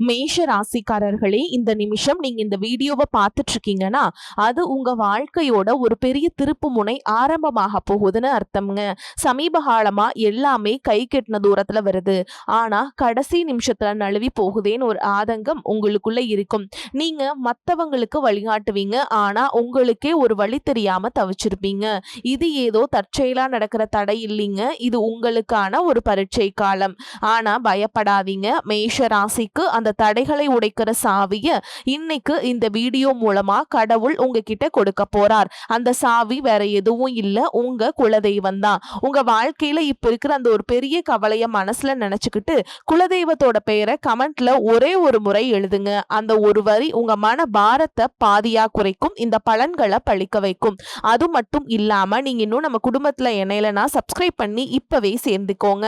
மேஷ ராசிக்காரர்களே, இந்த நிமிஷம் நீங்க இந்த வீடியோவை பார்த்துட்டு இருக்கீங்கன்னா அது உங்க வாழ்க்கையோட ஒரு பெரிய திருப்பு முனை ஆரம்பமாக போகுதுன்னு அர்த்தம்ங்க. சமீப காலமா எல்லாமே கை கெட்டின தூரத்துல வருது, ஆனா கடைசி நிமிஷத்துல நழுவி போகுதேன்னு ஒரு ஆதங்கம் உங்களுக்குள்ள இருக்கும். நீங்க மத்தவங்களுக்கு வழிகாட்டுவீங்க, ஆனா உங்களுக்கே ஒரு வழி தெரியாம தவிச்சிருப்பீங்க. இது ஏதோ தற்செயலா நடக்கிற தடை இல்லைங்க, இது உங்களுக்கான ஒரு பரீட்சை காலம். ஆனா பயப்படாதீங்க, மேஷ ராசிக்கு அந்த தடைகளை உடைக்கிற சாவிய இன்னைக்கு இந்த வீடியோ மூலமா கடவுள் உங்ககிட்ட கொடுக்க போறார். அந்த சாவி வேற எதுவும் இல்ல, உங்க குலதெய்வம் தான். உங்க வாழ்க்கையில இப்ப இருக்கிற அந்த ஒரு பெரிய கவலைய மனசுல நினைச்சுக்கிட்டு குலதெய்வத்தோட பெயரை கமெண்ட்ல ஒரே ஒரு முறை எழுதுங்க. அந்த ஒரு வரி உங்க மன பாரத்தை பாதியா குறைக்கும், இந்த பலன்களை பழிக்க வைக்கும். அது மட்டும் இல்லாம நீங்க இன்னும் நம்ம குடும்பத்துல இணையலனா சப்ஸ்கிரைப் பண்ணி இப்பவே சேர்ந்துக்கோங்க.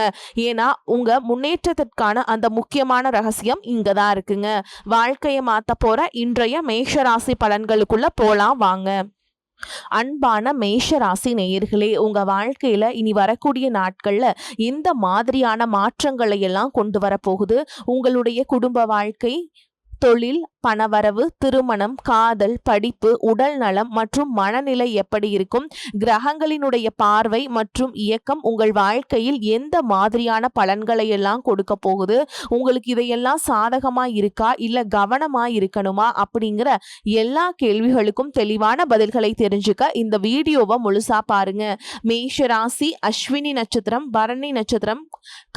ஏன்னா உங்க முன்னேற்றத்திற்கான அந்த முக்கியமான ரகசியம் இங்கதான் இருக்குங்க. வாழ்க்கையை மாத்த போற இன்றைய மேஷராசி பலன்களுக்குள்ள போலாம் வாங்க. அன்பான மேஷ ராசி நேயர்களே, உங்க வாழ்க்கையில இனி வரக்கூடிய நாட்கள்ல எந்த மாதிரியான மாற்றங்களை எல்லாம் கொண்டு வர போகுது? உங்களுடைய குடும்ப வாழ்க்கை, தொழில், பணவரவு, திருமணம், காதல், படிப்பு, உடல் நலம் மற்றும் மனநிலை எப்படி இருக்கும்? கிரகங்களினுடைய பார்வை மற்றும் இயக்கம் உங்கள் வாழ்க்கையில் எந்த மாதிரியான பலன்களை எல்லாம் கொடுக்க போகுது? உங்களுக்கு இதையெல்லாம் சாதகமா இருக்கா இல்ல கவனமா இருக்கணுமா அப்படிங்கிற எல்லா கேள்விகளுக்கும் தெளிவான பதில்களை தெரிஞ்சுக்க இந்த வீடியோவை முழுசா பாருங்க. மேஷ ராசி அஸ்வினி நட்சத்திரம், பரணி நட்சத்திரம்,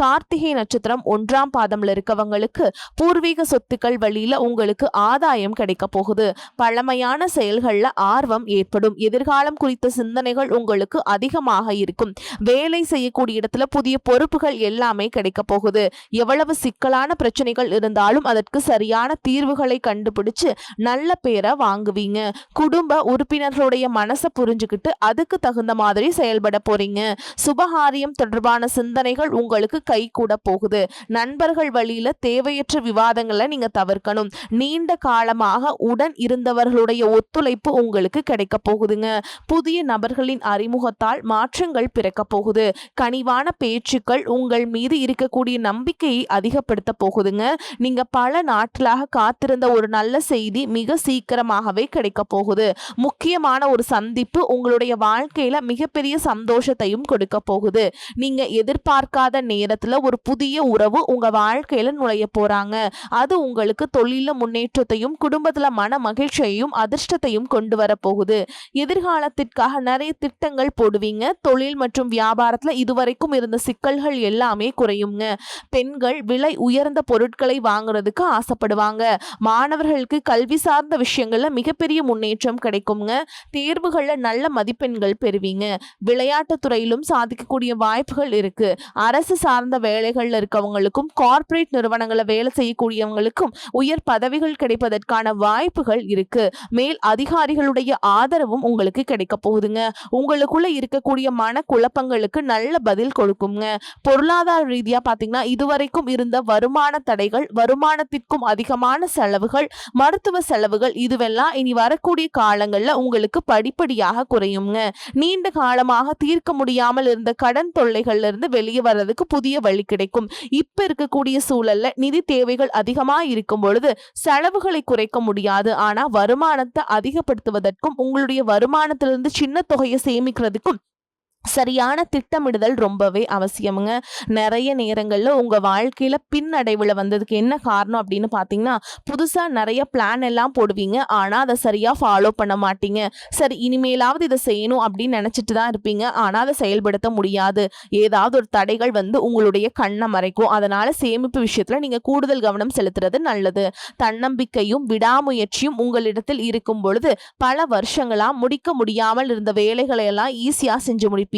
கார்த்திகை நட்சத்திரம் 1ஆம் பாதம்ல இருக்கவங்களுக்கு பூர்வீக சொத்துக்கள் வழியில உங்களுக்கு ஆதாயம் கிடைக்க போகுது. பழமையான செயல்கள்ல ஆர்வம் ஏற்படும். எதிர்காலம் குறித்த சிந்தனைகள் உங்களுக்கு அதிகமாக இருக்கும். வேலை செய்யக்கூடிய இடத்துல புதிய பொறுப்புகள் எல்லாமே கிடைக்க போகுது. எவ்வளவு சிக்கலான பிரச்சனைகள் இருந்தாலும் அதற்கு சரியான தீர்வுகளை கண்டுபிடிச்சு நல்ல பேரை வாங்குவீங்க. குடும்ப உறுப்பினர்களுடைய மனசை புரிஞ்சுக்கிட்டு அதுக்கு தகுந்த மாதிரி செயல்பட போறீங்க. சுபகாரியம் தொடர்பான சிந்தனைகள் உங்களுக்கு கை கூட போகுது. நண்பர்கள் வழியில தேவையற்ற விவாதங்களை நீங்க தவிர்க்கணும். நீண்ட காலமாக உடன் இருந்தவர்களுடைய ஒத்துழைப்பு உங்களுக்கு கிடைக்க போகுதுங்க. புதிய நபர்களின் அறிமுகத்தால் மாற்றங்கள் பிறக்க போகுது. கனிவான பேச்சுக்கள் உங்கள் மீது இருக்கக்கூடிய நம்பிக்கையை அதிகப்படுத்த போகுதுங்க. நீங்க பல நாட்களாக காத்திருந்த ஒரு நல்ல செய்தி மிக சீக்கிரமாகவே கிடைக்க போகுது. முக்கியமான ஒரு சந்திப்பு உங்களுடைய வாழ்க்கையில மிகப்பெரிய சந்தோஷத்தையும் கொடுக்க போகுது. நீங்க எதிர்பார்க்காத நேரத்துல ஒரு புதிய உறவு உங்க வாழ்க்கையில நுழைய போறாங்க. அது உங்களுக்கு தொழில முன்னேற்றத்தையும் குடும்பத்துல மன மகிழ்ச்சியையும் அதிர்ஷ்டத்தையும் கொண்டு வர போகுது. எதிர்காலத்திற்காக நிறைய திட்டங்கள் போடுவீங்க. தொழில் மற்றும் வியாபாரத்துல இதுவரைக்கும் இருந்த சிக்கல்கள் எல்லாமே குறையுங்க. பெண்கள் விலை உயர்ந்த பொருட்களை வாங்குறதுக்கு ஆசைப்படுவாங்க. மாணவர்களுக்கு கல்வி சார்ந்த விஷயங்கள்ல மிகப்பெரிய முன்னேற்றம் கிடைக்குங்க. தேர்வுகள்ல நல்ல மதிப்பெண்கள் பெறுவீங்க. விளையாட்டு துறையிலும் சாதிக்கக்கூடிய வாய்ப்புகள் இருக்கு. அரசு சார்ந்த வேலைகள்ல இருக்கவங்களுக்கும் கார்ப்பரேட் நிறுவனங்களை வேலை செய்யக்கூடியவங்களுக்கும் உயர் பதவிகள் கிடைப்பதற்கான வாய்ப்புகள் இருக்கு. மேல் அதிகாரிகளுடைய ஆதரவும் உங்களுக்கு கிடைக்க போகுதுங்க. உங்களுக்குள்ள இருக்கக்கூடிய மன குழப்பங்களுக்கு நல்ல பதில் கொடுக்குங்க. பொருளாதார ரீதியா பாத்தீங்கன்னா இதுவரைக்கும் இருந்த வருமான தடைகள், வருமானத்திற்கும் அதிகமான செலவுகள், மருத்துவ செலவுகள் இதுவெல்லாம் இனி வரக்கூடிய காலங்கள்ல உங்களுக்கு படிப்படியாக குறையுங்க. நீண்ட காலமாக தீர்க்க முடியாமல் இருந்த கடன் தொல்லைகள்ல இருந்து வெளியே வர்றதுக்கு புதிய வழி கிடைக்கும். இப்ப இருக்கக்கூடிய சூழல்ல நிதி தேவைகள் அதிகமா இருக்கும் பொழுது செலவுகளை குறைக்க முடியாது. ஆனா வருமானத்தை அதிகப்படுத்துவதற்கும் உங்களுடைய வருமானத்திலிருந்து சின்ன தொகையை சேமிக்கிறதுக்கும் சரியான திட்டமிடுதல் ரொம்பவே அவசியமுங்க. நிறைய நேரங்கள்ல உங்க வாழ்க்கையில பின்னடைவுல வந்ததுக்கு என்ன காரணம் அப்படின்னு பாத்தீங்கன்னா, புதுசா நிறைய பிளான் எல்லாம் போடுவீங்க, ஆனா அதை சரியா ஃபாலோ பண்ண மாட்டீங்க. சரி இனிமேலாவது இதை செய்யணும் அப்படின்னு நினைச்சிட்டு தான் இருப்பீங்க, ஆனா அதை செயல்படுத்த முடியாது. ஏதாவது ஒரு தடைகள் வந்து உங்களுடைய கண்ணை மறைக்கும். அதனால சேமிப்பு விஷயத்துல நீங்க கூடுதல் கவனம் செலுத்துறது நல்லது. தன்னம்பிக்கையும் விடாமுயற்சியும் உங்களிடத்தில் இருக்கும் பொழுது பல வருஷங்களா முடிக்க முடியாமல் இருந்த வேலைகளை எல்லாம் ஈஸியா செஞ்சு முடிப்பீங்க.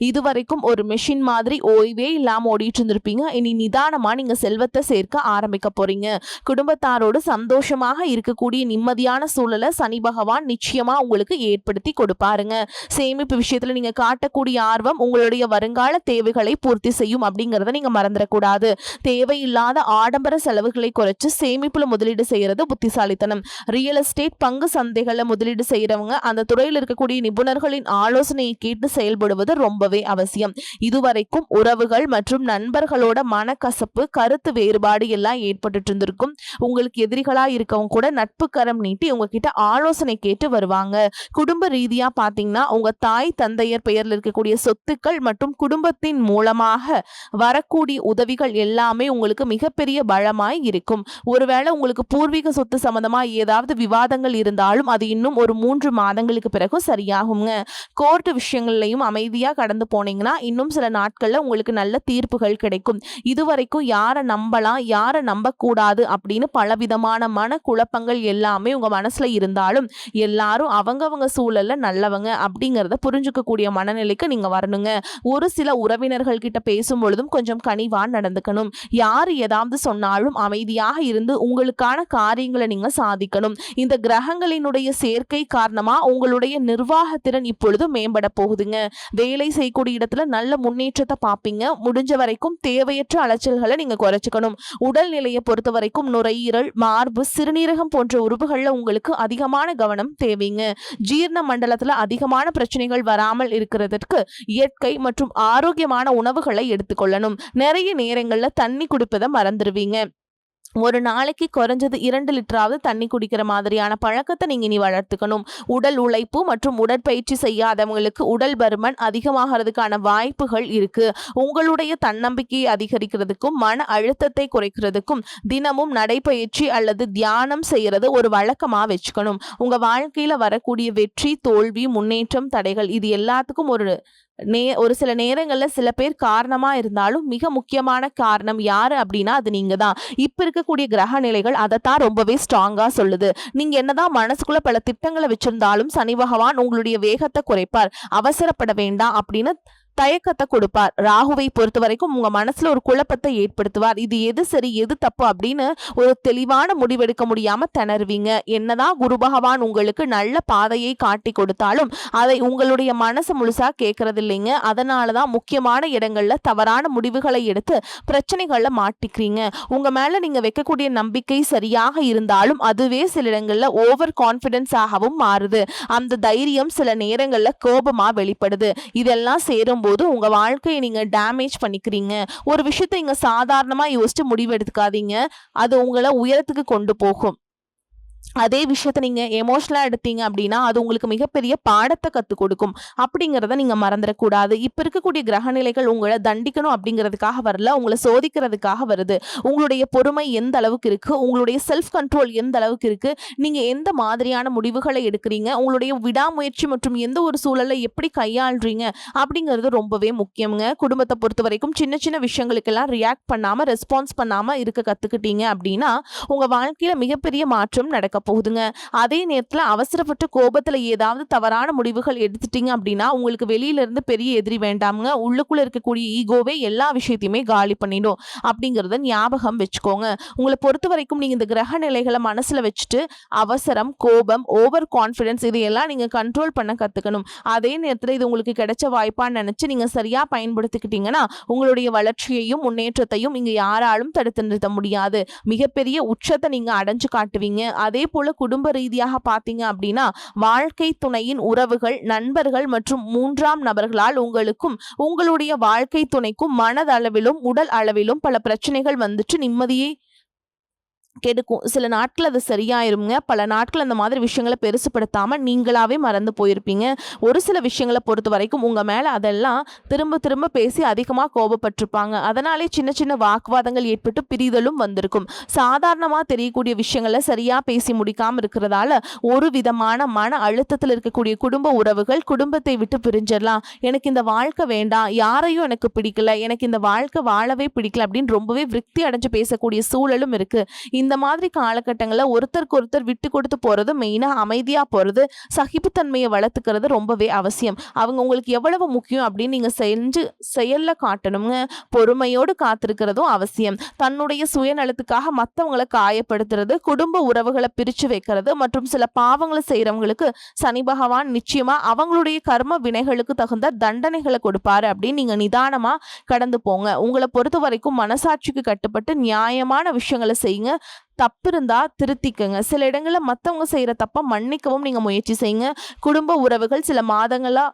இதுவரைக்கும் ஒரு மெஷின் மாதிரி ஓய்வே இல்லாம ஓடிட்டு இருந்திருப்பீங்க. இனி நிதானமா நீங்க செல்வத்தை சேர்க்க ஆரம்பிக்க போறீங்க. குடும்பத்தாரோடு சந்தோஷமாக இருக்கக்கூடிய நிம்மதியான சூழலை சனி பகவான் நிச்சயமா உங்களுக்கு ஏற்படுத்தி கொடுப்பாருங்க. சேமிப்பு விஷயத்துல நீங்க காட்டக்கூடிய ஆர்வம் உங்களுடைய வருங்கால தேவைகளை பூர்த்தி செய்யும் அப்படிங்கறத நீங்க மறந்துடக்கூடாது. தேவையில்லாத ஆடம்பர செலவுகளை குறைச்சு சேமிப்புல முதலீடு செய்யறது புத்திசாலித்தனம். ரியல் எஸ்டேட், பங்கு சந்தைகள்ல முதலீடு செய்யறவங்க அந்த துறையில் இருக்கக்கூடிய நிபுணர்களின் ஆலோசனையை கேட்டு செயல்படும் செயல்படுவது ரொம்பவே அவசியம். இதுவரைக்கும் உறவுகள் மற்றும் நண்பர்களோட மனக்கசப்பு, கருத்து வேறுபாடு எல்லாம் ஏற்பட்டுட்டு இருந்திருக்கும். உங்களுக்கு எதிரிகளா இருக்கவங்க கூட நட்பு கரம் நீட்டி உங்ககிட்ட ஆலோசனை கேட்டு வருவாங்க. குடும்ப ரீதியா பாத்தீங்கன்னா உங்க தாய் தந்தையர் பெயர்ல இருக்கக்கூடிய சொத்துக்கள் மற்றும் குடும்பத்தின் மூலமாக வரக்கூடிய உதவிகள் எல்லாமே உங்களுக்கு மிகப்பெரிய பலமாய் இருக்கும். ஒருவேளை உங்களுக்கு பூர்வீக சொத்து சம்பந்தமா ஏதாவது விவாதங்கள் இருந்தாலும் அது இன்னும் ஒரு 3 மாதங்களுக்கு பிறகு சரியாகுங்க. கோர்ட் விஷயங்கள்லையும் அமைதியா கடந்து போனீங்கன்னா இன்னும் சில நாட்கள்ல உங்களுக்கு நல்ல தீர்ப்புகள் கிடைக்கும். இதுவரைக்கும் யாரை நம்பலாம் யாரை நம்பக்கூடாது அப்படின்னு பலவிதமான மனக்குழப்பங்கள் எல்லாமே உங்க மனசுல இருந்தாலும் எல்லாரும் அவங்கவங்க சூழல்ல நல்லவங்க அப்படிங்கிறத புரிஞ்சுக்கக்கூடிய மனநிலைக்கு நீங்க வரணுங்க. ஒரு சில உறவினர்கள் கிட்ட பேசும் பொழுதும் கொஞ்சம் கனிவா நடந்துக்கணும். யாரு ஏதாவது சொன்னாலும் அமைதியாக இருந்து உங்களுக்கான காரியங்களை நீங்க சாதிக்கணும். இந்த கிரகங்களினுடைய சேர்க்கை காரணமா உங்களுடைய நிர்வாகத்திறன் இப்பொழுது மேம்பட போகுதுங்க. வேலை செய்யக்கூடிய இடத்துல நல்ல முன்னேற்றத்தை பார்ப்பீங்க. முடிஞ்ச வரைக்கும் தேவையற்ற அலைச்சல்களை நீங்க குறைச்சிக்கணும். உடல்நிலையை பொறுத்த வரைக்கும் நுரையீரல், மார்பு, சிறுநீரகம் போன்ற உறுப்புகள்ல உங்களுக்கு அதிகமான கவனம் தேவைங்க. ஜீரண மண்டலத்துல அதிகமான பிரச்சனைகள் வராமல் இருக்கிறதுக்கு இயற்கை மற்றும் ஆரோக்கியமான உணவுகளை எடுத்துக்கொள்ளணும். நிறைய நேரங்கள்ல தண்ணி குடிப்பதை மறந்துடுவீங்க. ஒரு நாளைக்கு குறைஞ்சது 2 லிட்டராவது தண்ணி குடிக்கிற மாதிரியான பழக்கத்தை நீங்க இனி வளர்த்துக்கணும். உடல் உழைப்பு மற்றும் உடற்பயிற்சி செய்யாதவங்களுக்கு உடல் பருமன் அதிகமாகிறதுக்கான வாய்ப்புகள் இருக்கு. உங்களுடைய தன்னம்பிக்கையை அதிகரிக்கிறதுக்கும் மன அழுத்தத்தை குறைக்கிறதுக்கும் தினமும் நடைப்பயிற்சி அல்லது தியானம் செய்யறது ஒரு வழக்கமா வச்சுக்கணும். உங்க வாழ்க்கையில வரக்கூடிய வெற்றி, தோல்வி, முன்னேற்றம், தடைகள் இது எல்லாத்துக்கும் ஒரு சில நேரங்கள்ல சில பேர் காரணமா இருந்தாலும் மிக முக்கியமான காரணம் யாரு அப்படின்னா அது நீங்க தான். இப்ப இருக்கக்கூடிய கிரக நிலைகள் அதைத்தான் ரொம்பவே ஸ்ட்ராங்கா சொல்லுது. நீங்க என்னதான் மனசுக்குள்ள பல திட்டங்களை வச்சிருந்தாலும் சனி பகவான் உங்களுடைய வேகத்தை குறைப்பார். அவசரப்பட வேண்டாம் அப்படின்னு தயக்கத்தை கொடுப்பார். ராகுவை பொறுத்த வரைக்கும் உங்க மனசுல ஒரு குழப்பத்தை ஏற்படுத்துவார். இது எது சரி எது தப்பு அப்படின்னு ஒரு தெளிவான முடிவெடுக்க முடியாம திணறுவீங்க. என்னதான் குரு பகவான் உங்களுக்கு நல்ல பாதையை காட்டி கொடுத்தாலும் அதை உங்களுடைய மனசு முழுசா கேட்கறது இல்லைங்க. அதனாலதான் முக்கியமான இடங்கள்ல தவறான முடிவுகளை எடுத்து பிரச்சனைகள்ல மாட்டிக்கிறீங்க. உங்க மேல நீங்க வைக்கக்கூடிய நம்பிக்கை சரியாக இருந்தாலும் அதுவே சில இடங்கள்ல ஓவர் கான்பிடன்ஸ் ஆகவும் மாறுது. அந்த தைரியம் சில நேரங்கள்ல கோபமா வெளிப்படுது. இதெல்லாம் சேரும் போது உங்க வாழ்க்கையை நீங்க டேமேஜ் பண்ணிக்கிறீங்க. ஒரு விஷயத்தை நீங்க சாதாரணமா யோசிச்சு முடிவு எடுத்துக்காதீங்க. அது உங்களை உயரத்துக்கு கொண்டு போகும். அதே விஷயத்த நீங்க எமோஷனலா எடுத்தீங்க அப்படின்னா அது உங்களுக்கு மிகப்பெரிய பாடத்தை கற்றுக் கொடுக்கும். அப்படிங்கிறத நீங்க மறந்துடக்கூடாது. இப்ப இருக்கக்கூடிய கிரகநிலைகள் உங்களை தண்டிக்கணும் அப்படிங்கிறதுக்காக வரல, உங்களை சோதிக்கிறதுக்காக வருது. உங்களுடைய பொறுமை எந்த அளவுக்கு இருக்கு, உங்களுடைய செல்ஃப் கண்ட்ரோல் எந்த அளவுக்கு இருக்கு, நீங்க எந்த மாதிரியான முடிவுகளை எடுக்கிறீங்க, உங்களுடைய விடாமுயற்சி மற்றும் எந்த ஒரு சூழலை எப்படி கையாளுறீங்க அப்படிங்கிறது ரொம்பவே முக்கியங்க. குடும்பத்தை பொறுத்த வரைக்கும் சின்ன சின்ன விஷயங்களுக்கெல்லாம் ரியாக்ட் பண்ணாம ரெஸ்பான்ஸ் பண்ணாம இருக்க கத்துக்கிட்டீங்க அப்படின்னா உங்க வாழ்க்கையில மிகப்பெரிய மாற்றம் நடக்க போகுதுங்க. அதே நேரத்துல அவசரப்பட்டு கோபத்துல ஏதாவது தவறான முடிவுகள் எடுத்துட்டீங்க அப்படின்னா உங்களுக்கு வெளியில இருந்து பெரிய எதிரி வேண்டாமுங்க. உள்ளுக்குள்ள இருக்கக்கூடிய ஈகோவே எல்லா விஷயத்தையுமே காலி பண்ணிடும். அப்படிங்கறத ஞாபகம் வச்சுக்கோங்க. உங்களை பொறுத்த வரைக்கும் நீங்க இந்த கிரக நிலைகளை மனசுல வச்சுட்டு அவசரம், கோபம், ஓவர் கான்பிடன்ஸ் இதையெல்லாம் நீங்க கண்ட்ரோல் பண்ண கத்துக்கணும். அதே நேரத்துல இது உங்களுக்கு கிடைச்ச வாய்ப்பான்னு நினைச்சு நீங்க சரியா பயன்படுத்திக்கிட்டீங்கன்னா உங்களுடைய வளர்ச்சியையும் முன்னேற்றத்தையும் இங்க யாராலும் தடுத்து நிறுத்த முடியாது. மிகப்பெரிய உச்சத்தை நீங்க அடைஞ்சு காட்டுவீங்க. அதே போல குடும்ப ரீதியாக பார்த்தீங்க அப்படின்னா வாழ்க்கை துணையின் உறவுகள், நண்பர்கள் மற்றும் 3ஆம் நபர்களால் உங்களுக்கும் உங்களுடைய வாழ்க்கை துணைக்கும் மனதளவிலும் உடல் அளவிலும் பல பிரச்சனைகள் வந்துட்டு நிம்மதியை கெடுக்கும். சில நாட்கள் அது சரியாயிருங்க. பல நாட்கள் அந்த மாதிரி விஷயங்களை பெருசுப்படுத்தாம நீங்களாவே மறந்து போயிருப்பீங்க. ஒரு சில விஷயங்களை பொறுத்த வரைக்கும் உங்க மேல அதெல்லாம் திரும்ப திரும்ப பேசி அதிகமாக கோபப்பட்டிருப்பாங்க. அதனாலே சின்ன சின்ன வாக்குவாதங்கள் ஏற்பட்டு பிரிதலும் வந்திருக்கும். சாதாரணமா தெரியக்கூடிய விஷயங்களை சரியா பேசி முடிக்காம இருக்கிறதால ஒரு விதமான மன அழுத்தத்தில் இருக்கக்கூடிய குடும்ப உறவுகள் குடும்பத்தை விட்டு பிரிஞ்சிடலாம். எனக்கு இந்த வாழ்க்கை வேண்டாம், யாரையும் எனக்கு பிடிக்கல, எனக்கு இந்த வாழ்க்கை வாழவே பிடிக்கல அப்படின்னு ரொம்பவே விருத்தி அடைஞ்சு பேசக்கூடிய சூழலும் இருக்கு. இந்த மாதிரி காலகட்டங்களில் ஒருத்தருக்கு ஒருத்தர் விட்டு கொடுத்து போறது, மெயினா அமைதியா போறது, சகிப்புத்தன்மையை வளர்த்துக்கிறது ரொம்பவே அவசியம். அவங்க உங்களுக்கு எவ்வளவு முக்கியம் அப்படின்னு நீங்க செயல்ல காட்டணுங்க. பொறுமையோடு காத்திருக்கிறதும் அவசியம். தன்னுடைய சுயநலத்துக்காக மற்றவங்களை காயப்படுத்துறது, குடும்ப உறவுகளை பிரிச்சு வைக்கிறது மற்றும் சில பாவங்களை செய்யறவங்களுக்கு சனி பகவான் நிச்சயமா அவங்களுடைய கர்ம வினைகளுக்கு தகுந்த தண்டனைகளை கொடுப்பாரு அப்படின்னு நீங்க நிதானமா கடந்து போங்க. உங்களை பொறுத்த வரைக்கும் மனசாட்சிக்கு கட்டுப்பட்டு நியாயமான விஷயங்களை செய்யுங்க. தப்பு இருந்தா திருத்திக்கங்க. சில இடங்கள்ல மத்தவங்க செய்யற தப்ப மன்னிக்கவும் நீங்க முயற்சி செய்யுங்க. குடும்ப உறவுகள் சில மாதங்களா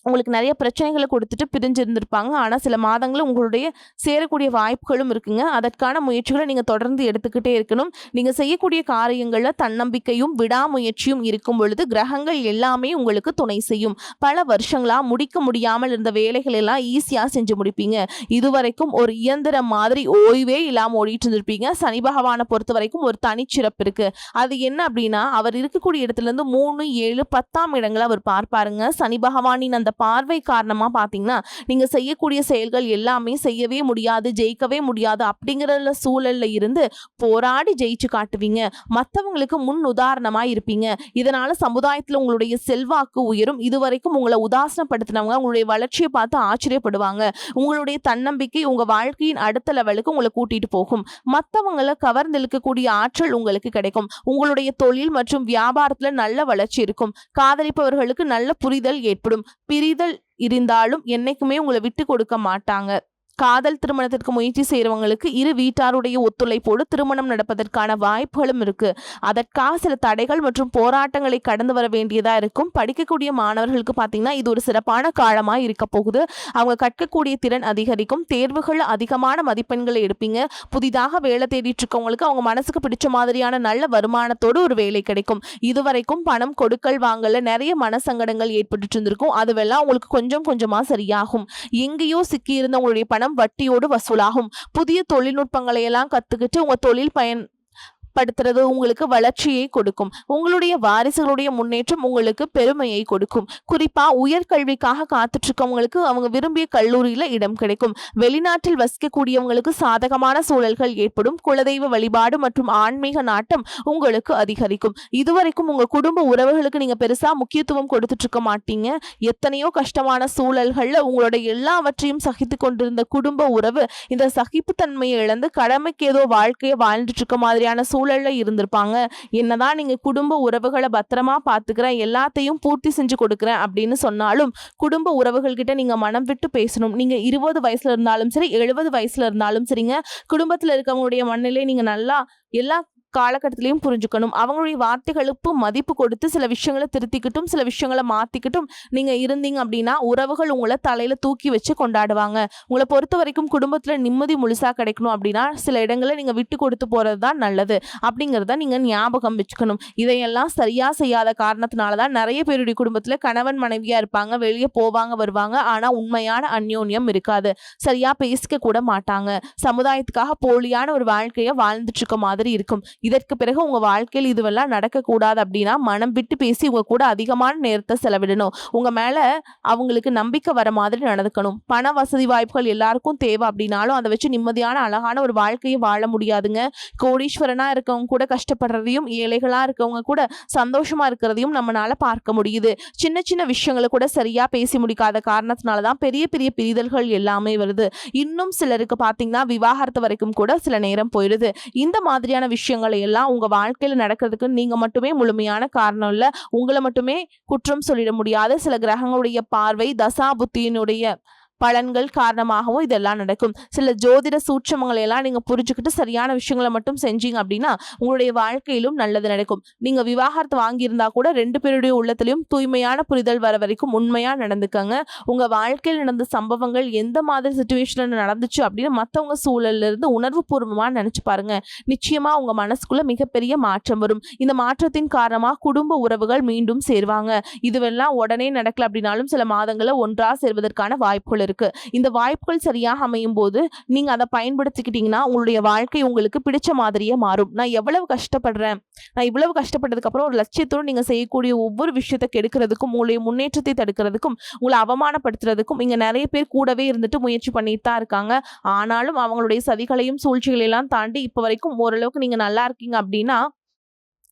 உங்களுக்கு நிறைய பிரச்சனைகள கொடுத்துட்டு பிரிஞ்சிருந்திருப்பாங்க. ஆனா, சில மாதங்கள்ல உங்களுடைய சேரக்கூடிய வாய்ப்புகளும் இருக்குங்க. அதற்கான முயற்சிகள நீங்க தொடர்ந்து எடுத்துக்கிட்டே இருக்கணும். நீங்க செய்யக்கூடிய காரியங்கள்ல தன்னம்பிக்கையும், விடாமுயற்சியும் இருக்கும் பொழுது, கிரகங்கள் எல்லாமே உங்களுக்கு துணை செய்யும். பல வருஷங்களா முடிக்க முடியாமல் இருந்த வேலைகள் எல்லாம் ஈஸியா செஞ்சு முடிப்பீங்க. இதுவரைக்கும் ஒரு இயந்திரம் மாதிரி ஓய்வே இல்லாம ஓடிட்டு இருந்திருப்பீங்க. சனி பகவான பொறுத்தவரைக்கும் ஒரு தனிச்சிறப்பு இருக்கு. அது என்ன அப்படின்னா, அவர் இருக்கக்கூடிய இடத்துலருந்து 3, 7, 10ஆம் இடங்கள அவர் பார்ப்பாருங்க. சனி பகவானின் அந்த பார்வை காரணமா பார்த்தீங்கன்னா, நீங்க செய்யக்கூடிய செயல்கள் எல்லாமே செய்யவே முடியாது, ஜெயிக்கவே முடியாது அப்படிங்கிற சூழல்ல இருந்து போராடி ஜெயிச்சு காட்டுவீங்க. மத்தவங்களுக்கு முன் உதாரணமா இருப்பீங்க. இதனால சமுதாயத்துல உங்களுடைய செல்வாக்கு உயரும். இதுவரைக்கும் உங்கள உதாசனப்படுத்தினவங்க உங்களுடைய வளர்ச்சியை பார்த்து ஆச்சரியப்படுவாங்க. உங்களுடைய தன்னம்பிக்கை உங்க வாழ்க்கையின் அடுத்த லெவலுக்கு உங்களை கூட்டிட்டு போகும். மத்தவங்கள கவர்ந்து இழுக்கக்கூடிய ஆற்றல் உங்களுக்கு கிடைக்கும். உங்களுடைய தொழில் மற்றும் வியாபாரத்துல நல்ல வளர்ச்சி இருக்கும். காதலிப்பவர்களுக்கு நல்ல புரிதல் ஏற்படும். பிரிதல் இருந்தாலும் என்னைக்குமே உங்களை விட்டு கொடுக்க மாட்டாங்க. காதல் திருமணத்திற்கு முயற்சி செய்கிறவங்களுக்கு இரு வீட்டாருடைய ஒத்துழைப்போடு திருமணம் நடப்பதற்கான வாய்ப்புகளும் இருக்கு. அதற்காக சில தடைகள் மற்றும் போராட்டங்களை கடந்து வர வேண்டியதா இருக்கும். படிக்கக்கூடிய மாணவர்களுக்கு பார்த்தீங்கன்னா இது ஒரு சிறப்பான காலமா இருக்க போகுது. அவங்க கற்கக்கூடிய திறன் அதிகரிக்கும். தேர்வுகள் அதிகமான மதிப்பெண்களை எடுப்பீங்க. புதிதாக வேலை தேடிட்டு இருக்கவங்களுக்கு அவங்க மனசுக்கு பிடிச்ச மாதிரியான நல்ல வருமானத்தோடு ஒரு வேலை கிடைக்கும். இதுவரைக்கும் பணம் கொடுக்கல் வாங்கல நிறைய மனசங்கடங்கள் ஏற்பட்டு இருந்திருக்கும். அதுவெல்லாம் உங்களுக்கு கொஞ்சம் கொஞ்சமா சரியாகும். எங்கேயோ சிக்கி இருந்த உங்களுடைய பணம் வட்டியோடு வசூலாகும். புதிய தொழில்நுட்பங்களை எல்லாம் கத்துக்கிட்டு உங்க தொழில் படுத்துறது உங்களுக்கு வளர்ச்சியை கொடுக்கும். உங்களுடைய வாரிசுகளுடைய முன்னேற்றம் உங்களுக்கு பெருமையை கொடுக்கும். குறிப்பா உயர்கல்விக்காக காத்துட்டு இருக்கவங்களுக்கு அவங்க விரும்பிய கல்லூரியில இடம் கிடைக்கும். வெளிநாட்டில் வசிக்கக்கூடியவங்களுக்கு சாதகமான சூழல்கள் ஏற்படும். குலதெய்வ வழிபாடு மற்றும் ஆன்மீக நாட்டம் உங்களுக்கு அதிகரிக்கும். இதுவரைக்கும் உங்க குடும்ப உறவுகளுக்கு நீங்க பெருசா முக்கியத்துவம் கொடுத்துட்டு இருக்க மாட்டீங்க. எத்தனையோ கஷ்டமான சூழல்கள்ல உங்களோட எல்லாவற்றையும் சகித்து கொண்டிருந்த குடும்ப உறவு இந்த சகிப்புத்தன்மையை இழந்து கடமைக்கு ஏதோ வாழ்க்கையை வாழ்ந்துட்டு இருக்க மாதிரியான சூழல்ல இருந்திருப்பாங்க. என்னதான் நீங்க குடும்ப உறவுகளை பத்திரமா பாத்துக்கிறேன், எல்லாத்தையும் பூர்த்தி செஞ்சு கொடுக்குறேன் அப்படின்னு சொன்னாலும் குடும்ப உறவுகள் கிட்ட நீங்க மனம் விட்டு பேசணும். நீங்க 20 வயசுல இருந்தாலும் சரி, 70 வயசுல இருந்தாலும் சரிங்க, குடும்பத்துல இருக்கவங்களுடைய மனநிலை நீங்க நல்லா எல்லா காலகட்டத்திலையும் புரிஞ்சுக்கணும். அவங்களுடைய வார்த்தைகளுக்கு மதிப்பு கொடுத்து சில விஷயங்களை திருத்திக்கிட்டும் சில விஷயங்களை மாத்திக்கிட்டும் நீங்க இருந்தீங்க அப்படின்னா உறவுகள் உங்களை தலையில தூக்கி வச்சு கொண்டாடுவாங்க. உங்களை பொறுத்த வரைக்கும் குடும்பத்துல நிம்மதி முழுசா கிடைக்கணும் அப்படின்னா சில இடங்களை நீங்க விட்டு கொடுத்து போறதுதான் நல்லது அப்படிங்கிறத நீங்க ஞாபகம் வச்சுக்கணும். இதையெல்லாம் சரியா செய்யாத காரணத்தினாலதான் நிறைய பேருடைய குடும்பத்துல கணவன் மனைவியா இருப்பாங்க, வெளியே போவாங்க வருவாங்க, ஆனா உண்மையான அந்யோன்யம் இருக்காது. சரியா பேசிக்க கூட மாட்டாங்க. சமுதாயத்துக்காக போலியான ஒரு வாழ்க்கைய வாழ்ந்துட்டு இருக்க மாதிரி இருக்கும். இதற்கு பிறகு உங்க வாழ்க்கையில் இதுவெல்லாம் நடக்கக்கூடாது அப்படின்னா மனம் விட்டு பேசி உங்க கூட அதிகமான நேரத்தை செலவிடணும். உங்க மேல அவங்களுக்கு நம்பிக்கை வர மாதிரி நடந்துக்கணும். பண வசதி வாய்ப்புகள் எல்லாருக்கும் தேவை அப்படின்னாலும் அதை வச்சு நிம்மதியான அழகான ஒரு வாழ்க்கையை வாழ முடியாதுங்க. கோடீஸ்வரனா இருக்கவங்க கூட கஷ்டப்படுறதையும் ஏழைகளா இருக்கவங்க கூட சந்தோஷமா இருக்கிறதையும் நம்மளால பார்க்க முடியுது. சின்ன சின்ன விஷயங்களை கூட சரியா பேசி முடிக்காத காரணத்தினாலதான் பெரிய பெரிய பிரிதல்கள் எல்லாமே வருது. இன்னும் சிலருக்கு பாத்தீங்கன்னா விவாகரத்து வரைக்கும் கூட சில நேரம் போயிடுது. இந்த மாதிரியான விஷயங்கள் எல்லாம் உங்க வாழ்க்கையில நடக்கிறதுக்கு நீங்க மட்டுமே முழுமையான காரணம் இல்ல. உங்களை மட்டுமே குற்றம் சொல்லிட முடியாது. சில கிரகங்களுடைய பார்வை தசா புத்தியினுடைய பலன்கள் காரணமாகவும் இதெல்லாம் நடக்கும். சில ஜோதிட சூட்சமங்களை எல்லாம் நீங்க புரிஞ்சுக்கிட்டு சரியான விஷயங்களை மட்டும் செஞ்சீங்க அப்படின்னா உங்களுடைய வாழ்க்கையிலும் நல்லது நடக்கும். நீங்க விவாகரத்து வாங்கியிருந்தா கூட 2 பேருடைய உள்ளத்திலையும் தூய்மையான புரிதல் வர வரைக்கும் உண்மையா நடந்துக்கங்க. உங்க வாழ்க்கையில் நடந்த சம்பவங்கள் எந்த மாதிரி சிச்சுவேஷன்ல நடந்துச்சு அப்படின்னு மற்றவங்க சூழல்ல இருந்து உணர்வு பூர்வமா நினைச்சு பாருங்க. நிச்சயமா உங்க மனசுக்குள்ள மிகப்பெரிய மாற்றம் வரும். இந்த மாற்றத்தின் காரணமா குடும்ப உறவுகள் மீண்டும் சேர்வாங்க. இதுவெல்லாம் உடனே நடக்கல அப்படின்னாலும் சில மாதங்கள ஒன்றா சேர்வதற்கான வாய்ப்புகள் இருக்கு. இந்த வாய்ப்புகள் சரியாக அமையும் போது நீங்க அதை பயன்படுத்திக்கிட்டீங்கன்னா உங்களுடைய வாழ்க்கை உங்களுக்கு பிடிச்ச மாதிரியே மாறும். நான் எவ்வளவு கஷ்டப்படுறேன், நான் இவ்வளவு கஷ்டப்பட்டதுக்கு அப்புறம் ஒரு லட்சியத்தோடு நீங்க செய்யக்கூடிய ஒவ்வொரு விஷயத்தை கெடுக்கிறதுக்கும் உங்களுடைய முன்னேற்றத்தை தடுக்கிறதுக்கும் உங்களை அவமானப்படுத்துறதுக்கும் இங்க நிறைய பேர் கூடவே இருந்துட்டு முயற்சி பண்ணிட்டு தான் இருக்காங்க. ஆனாலும் அவங்களுடைய சதிகளையும் சூழ்ச்சிகளையெல்லாம் தாண்டி இப்ப வரைக்கும் ஓரளவுக்கு நீங்க நல்லா இருக்கீங்க அப்படின்னா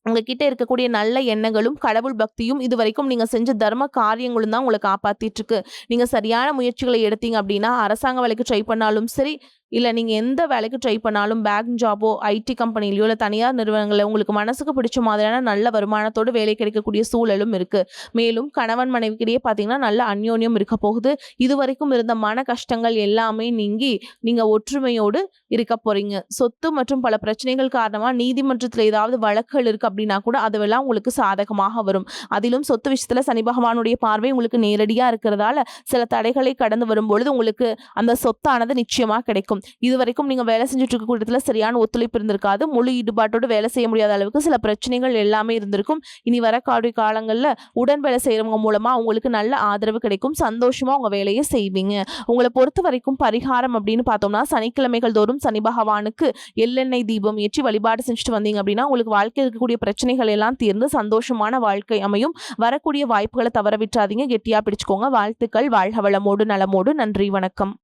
உங்ககிட்ட இருக்கக்கூடிய நல்ல எண்ணங்களும் கடவுள் பக்தியும் இது வரைக்கும் நீங்க செஞ்ச தர்ம காரியங்களும் தான் உங்களை காப்பாத்திட்டு இருக்கு. நீங்க சரியான முயற்சிகளை எடுத்தீங்க அப்படின்னா அரசாங்க வேலைக்கு ட்ரை பண்ணாலும் சரி, இல்ல நீங்க எந்த வேலைக்கு ட்ரை பண்ணாலும் பேங்க் ஜாபோ, ஐடி கம்பெனிலயோ இல்ல தனியார் நிறுவனங்கள்ல உங்களுக்கு மனசுக்கு பிடிச்ச மாதிரியான நல்ல வருமானத்தோட வேலை கிடைக்கக்கூடிய சூழலும் இருக்கு. மேலும் கணவன் மனைவிக்கிடையே பார்த்தீங்கன்னா, நல்ல அந்யோன்யம் இருக்க போகுது. இதுவரைக்கும் இருந்த மன கஷ்டங்கள் எல்லாமே நீங்கி, நீங்க ஒற்றுமையோடு இருக்க போறீங்க. சொத்து மற்றும் பல பிரச்சனைகள் காரணமா நீதிமன்றத்துல ஏதாவது வழக்குகள் இருக்கு அப்படின்னா கூட அதுவெல்லாம் உங்களுக்கு சாதகமாக வரும். அதிலும் சொத்து விஷயத்துல சனி பகவானுடைய பார்வை உங்களுக்கு நேரடியா இருக்கிறதால, சில தடைகளை கடந்து வரும்பொழுது உங்களுக்கு அந்த சொத்தானது நிச்சயமா கிடைக்கும். இதுவரைக்கும் நீங்க வேலை செஞ்சுட்டு இருக்கக்கூடிய இடத்துல சரியான ஒத்துழைப்பு இருந்திருக்காது. முழு ஈடுபாட்டோடு வேலை செய்ய முடியாத அளவுக்கு சில பிரச்சனைகள் எல்லாமே இருந்திருக்கும். இனி வரக்கூடிய காலங்கள்ல உடன் வேலை செய்யறவங்க மூலமா உங்களுக்கு நல்ல ஆதரவு கிடைக்கும். சந்தோஷமா உங்க வேலையை செய்வீங்க. உங்களை பொறுத்த வரைக்கும் பரிகாரம் அப்படின்னு பார்த்தோம்னா, சனிக்கிழமைகள் தோறும் சனி பகவானுக்கு எள்ளெண்ணெய் தீபம் ஏற்றி வழிபாடு செஞ்சுட்டு வந்தீங்க அப்படின்னா, உங்களுக்கு வாழ்க்கையில் இருக்கக்கூடிய பிரச்சனைகள் எல்லாம் தீர்ந்து சந்தோஷமான வாழ்க்கை அமையும். வரக்கூடிய வாய்ப்புகளை தவற விட்டுறாதீங்க. கெட்டியா பிடிச்சுக்கோங்க. வாழ்த்துக்கள். வாழ்க வளமோடு நலமோடு. நன்றி, வணக்கம்.